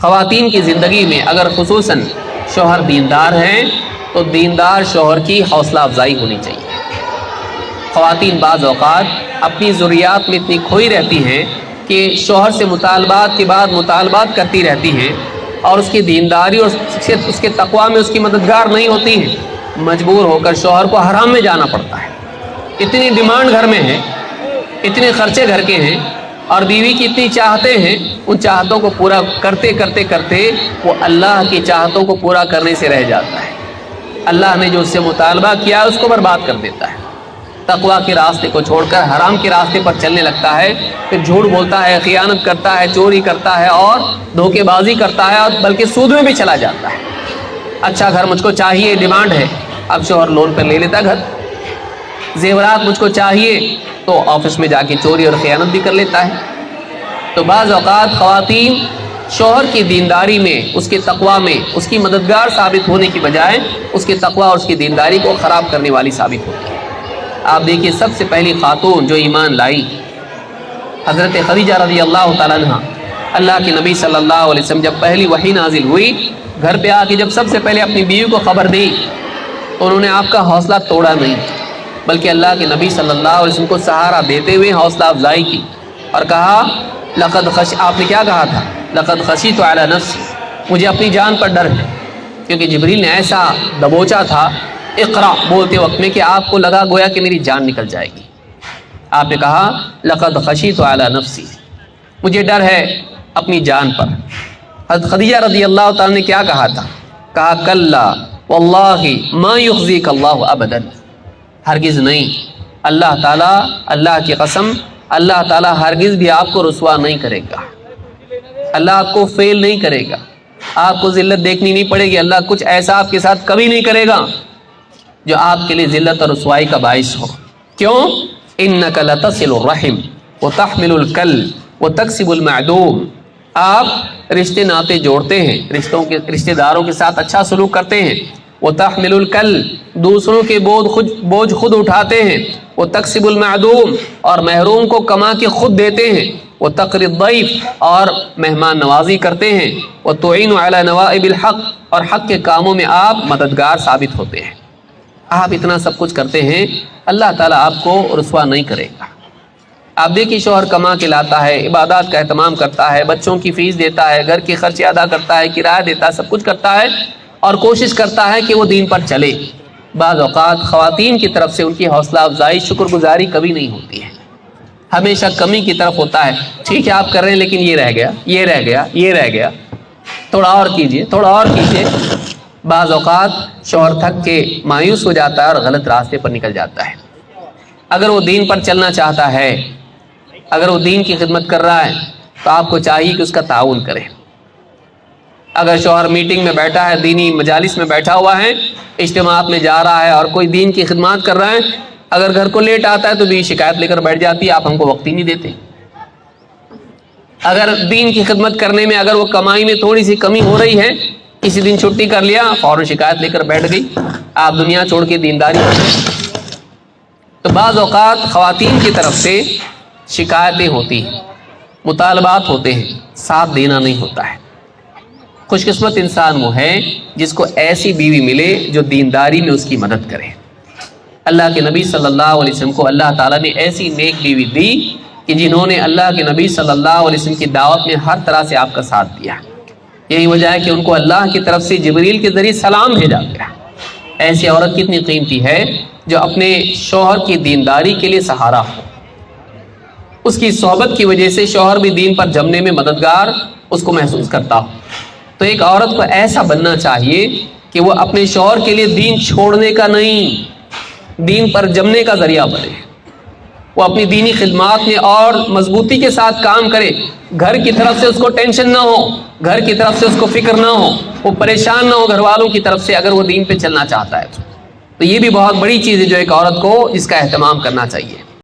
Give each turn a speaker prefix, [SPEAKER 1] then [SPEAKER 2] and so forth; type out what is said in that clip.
[SPEAKER 1] خواتین کی زندگی میں اگر خصوصاً شوہر دیندار ہیں تو دیندار شوہر کی حوصلہ افزائی ہونی چاہیے۔ خواتین بعض اوقات اپنی ضروریات میں اتنی کھوئی رہتی ہیں کہ شوہر سے مطالبات کے بعد مطالبات کرتی رہتی ہیں اور اس کی دینداری اور اس کے تقویٰ میں اس کی مددگار نہیں ہوتی ہیں، مجبور ہو کر شوہر کو حرام میں جانا پڑتا ہے۔ اتنی ڈیمانڈ گھر میں ہے، اتنے خرچے گھر کے ہیں اور بیوی کی اتنی چاہتے ہیں، ان چاہتوں کو پورا کرتے کرتے کرتے وہ اللہ کی چاہتوں کو پورا کرنے سے رہ جاتا ہے۔ اللہ نے جو اس سے مطالبہ کیا ہے اس کو برباد کر دیتا ہے، تقویٰ کے راستے کو چھوڑ کر حرام کے راستے پر چلنے لگتا ہے، پھر جھوٹ بولتا ہے، خیانت کرتا ہے، چوری کرتا ہے اور دھوکے بازی کرتا ہے اور بلکہ سود میں بھی چلا جاتا ہے۔ اچھا گھر مجھ کو چاہیے، ڈیمانڈ ہے، اب شوہر لون پر لے لیتا گھر۔ زیورات مجھ کو چاہیے تو آفس میں جا کے چوری اور خیانت بھی کر لیتا ہے۔ تو بعض اوقات خواتین شوہر کی دینداری میں، اس کے تقویٰ میں اس کی مددگار ثابت ہونے کی بجائے اس کے تقویٰ اور اس کی دینداری کو خراب کرنے والی ثابت ہوتی ہے۔ آپ دیکھیے سب سے پہلی خاتون جو ایمان لائی حضرت خدیجہ رضی اللہ تعالیٰ عنہ، اللہ کے نبی صلی اللہ علیہ وسلم جب پہلی وحی نازل ہوئی، گھر پہ آ کے جب سب سے پہلے اپنی بیوی کو خبر دی تو انہوں نے آپ کا حوصلہ توڑا نہیں، بلکہ اللہ کے نبی صلی اللہ علیہ وسلم کو سہارا دیتے ہوئے حوصلہ افزائی کی اور کہا آپ نے کیا کہا تھا؟ لقد خشیت علی نفسی، مجھے اپنی جان پر ڈر ہے، کیونکہ جبریل نے ایسا دبوچا تھا اقرا بولتے وقت میں کہ آپ کو لگا گویا کہ میری جان نکل جائے گی۔ آپ نے کہا لقد خشیت علی نفسی، مجھے ڈر ہے اپنی جان پر۔ حضرت خدیجہ رضی اللہ تعالیٰ نے کیا کہا تھا؟ کہا کلا واللہ ما یخزیک اللہ ابدا، ہرگز نہیں، اللہ تعالیٰ، اللہ کی قسم، اللہ تعالیٰ ہرگز بھی آپ کو رسوا نہیں کرے گا، اللہ آپ کو فیل نہیں کرے گا، آپ کو ذلت دیکھنی نہیں پڑے گی، اللہ کچھ ایسا آپ کے ساتھ کبھی نہیں کرے گا جو آپ کے لیے ذلت اور رسوائی کا باعث ہو۔ کیوں؟ انک لتصل الرحم وتحمل الکل وتکسب المعدوم، آپ رشتے ناطے جوڑتے ہیں، رشتے داروں کے ساتھ اچھا سلوک کرتے ہیں، وتحمل الکل، دوسروں کے بوجھ خود اٹھاتے ہیں، وتکسب المعدوم، اور محروم کو کما کے خود دیتے ہیں، وتقری الضیف، اور مہمان نوازی کرتے ہیں، وتعین علی نوائب الحق، اور حق کے کاموں میں آپ مددگار ثابت ہوتے ہیں۔ آپ اتنا سب کچھ کرتے ہیں، اللہ تعالیٰ آپ کو رسوا نہیں کرے گا۔ آپ دیکھیے شوہر کما کے لاتا ہے، عبادات کا اہتمام کرتا ہے، بچوں کی فیس دیتا ہے، گھر کے خرچے ادا کرتا ہے، کرایہ دیتا ہے، سب کچھ کرتا ہے اور کوشش کرتا ہے کہ وہ دین پر چلے۔ بعض اوقات خواتین کی طرف سے ان کی حوصلہ افزائی، شکر گزاری کبھی نہیں ہوتی ہے، ہمیشہ کمی کی طرف ہوتا ہے۔ ٹھیک ہے آپ کر رہے ہیں لیکن یہ رہ گیا، یہ رہ گیا، یہ رہ گیا، تھوڑا اور کیجئے، تھوڑا اور کیجئے۔ بعض اوقات شوہر تھک کے مایوس ہو جاتا ہے اور غلط راستے پر نکل جاتا ہے۔ اگر وہ دین پر چلنا چاہتا ہے، اگر وہ دین کی خدمت کر رہا ہے تو آپ کو چاہیے کہ اس کا تعاون کرے۔ اگر شوہر میٹنگ میں بیٹھا ہے، دینی مجالس میں بیٹھا ہوا ہے، اجتماعات میں جا رہا ہے اور کوئی دین کی خدمات کر رہا ہے، اگر گھر کو لیٹ آتا ہے تو بھی شکایت لے کر بیٹھ جاتی ہے، آپ ہم کو وقت ہی نہیں دیتے۔ اگر دین کی خدمت کرنے میں اگر وہ کمائی میں تھوڑی سی کمی ہو رہی ہے، کسی دن چھٹی کر لیا، فوراً شکایت لے کر بیٹھ گئی، آپ دنیا چھوڑ کے دینداری کریں۔ تو بعض اوقات خواتین کی طرف سے شکایتیں ہوتی ہیں، مطالبات ہوتے ہیں، ساتھ دینا نہیں ہوتا ہے۔ خوش قسمت انسان وہ ہے جس کو ایسی بیوی ملے جو دینداری میں اس کی مدد کرے۔ اللہ کے نبی صلی اللہ علیہ وسلم کو اللہ تعالیٰ نے ایسی نیک بیوی دی کہ جنہوں نے اللہ کے نبی صلی اللہ علیہ وسلم کی دعوت میں ہر طرح سے آپ کا ساتھ دیا۔ یہی وجہ ہے کہ ان کو اللہ کی طرف سے جبریل کے ذریعے سلام بھیجا گیا۔ ایسی عورت کتنی قیمتی ہے جو اپنے شوہر کی دینداری کے لیے سہارا ہو، اس کی صحبت کی وجہ سے شوہر بھی دین پر جمنے میں مددگار اس کو محسوس کرتا ہو۔ تو ایک عورت کو ایسا بننا چاہیے کہ وہ اپنے شوہر کے لیے دین چھوڑنے کا نہیں، دین پر جمنے کا ذریعہ بنے، وہ اپنی دینی خدمات میں اور مضبوطی کے ساتھ کام کرے، گھر کی طرف سے اس کو ٹینشن نہ ہو، گھر کی طرف سے اس کو فکر نہ ہو، وہ پریشان نہ ہو گھر والوں کی طرف سے اگر وہ دین پہ چلنا چاہتا ہے تو یہ بھی بہت بڑی چیز ہے جو ایک عورت کو اس کا اہتمام کرنا چاہیے۔